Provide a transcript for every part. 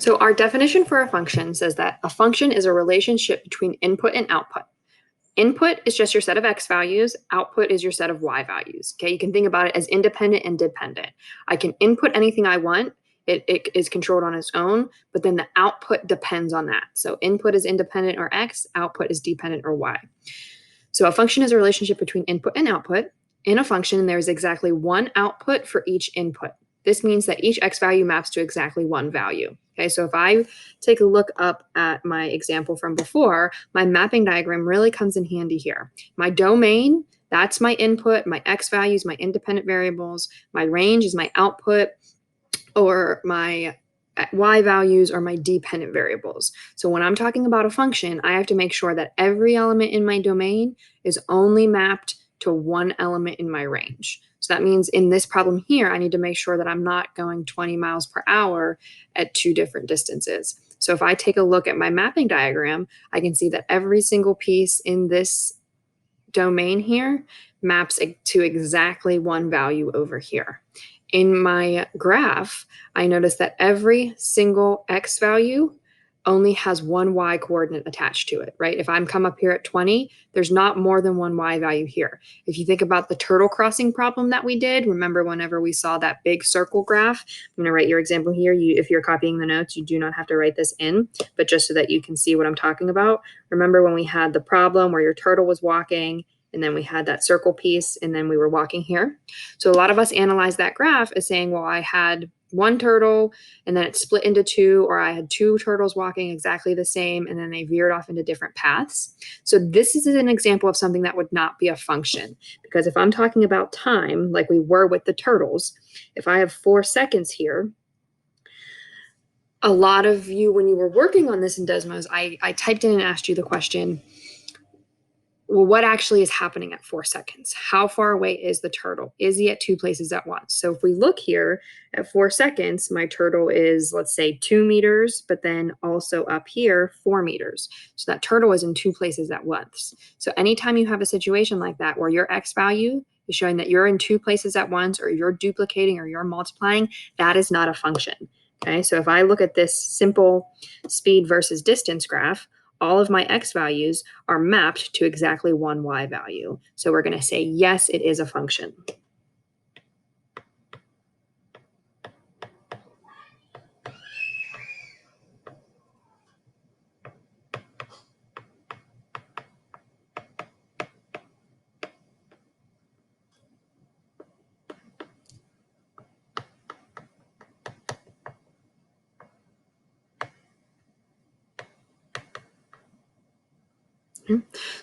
So our definition for a function says that a function is a relationship between input and output. Input is just your set of x values, output is your set of y values. Okay, you can think about it as independent and dependent. I can input anything I want, it is controlled on its own, but then the output depends on that. So input is independent or x, output is dependent or y. So a function is a relationship between input and output. In a function, there's exactly one output for each input. This means that each x value maps to exactly one value. Okay, so if I take a look up at my example from before, my mapping diagram really comes in handy here. My domain, that's my input, my x values, my independent variables, my range is my output, or my y values are my dependent variables. So when I'm talking about a function, I have to make sure that every element in my domain is only mapped to one element in my range. So that means in this problem here, I need to make sure that I'm not going 20 miles per hour at two different distances. So if I take a look at my mapping diagram, I can see that every single piece in this domain here maps to exactly one value over here. In my graph, I notice that every single x value only has one y coordinate attached to it, right? If I'm come up here at 20, there's not more than one y value here. If you think about the turtle crossing problem that we did, remember whenever we saw that big circle graph, I'm gonna write your example here. If you're copying the notes, you do not have to write this in, but just so that you can see what I'm talking about. Remember when we had the problem where your turtle was walking, and then we had that circle piece, and then we were walking here. So a lot of us analyze that graph as saying, well, I had one turtle and then it split into two, or I had two turtles walking exactly the same and then they veered off into different paths. So this is an example of something that would not be a function, because if I'm talking about time, like we were with the turtles, if I have 4 seconds here, a lot of you, when you were working on this in Desmos, I typed in and asked you the question, well, what actually is happening at 4 seconds? How far away is the turtle? Is he at two places at once? So if we look here at 4 seconds, my turtle is, let's say, 2 meters, but then also up here, 4 meters. So that turtle is in two places at once. So anytime you have a situation like that where your x value is showing that you're in two places at once, or you're duplicating or you're multiplying, that is not a function. Okay, so if I look at this simple speed versus distance graph, all of my x values are mapped to exactly one y value. So we're going to say, yes, it is a function.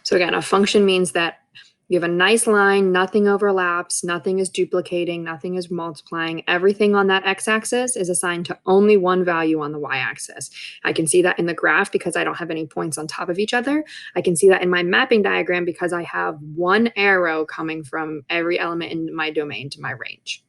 So again, a function means that you have a nice line, nothing overlaps, nothing is duplicating, nothing is multiplying. Everything on that x-axis is assigned to only one value on the y-axis. I can see that in the graph because I don't have any points on top of each other. I can see that in my mapping diagram because I have one arrow coming from every element in my domain to my range.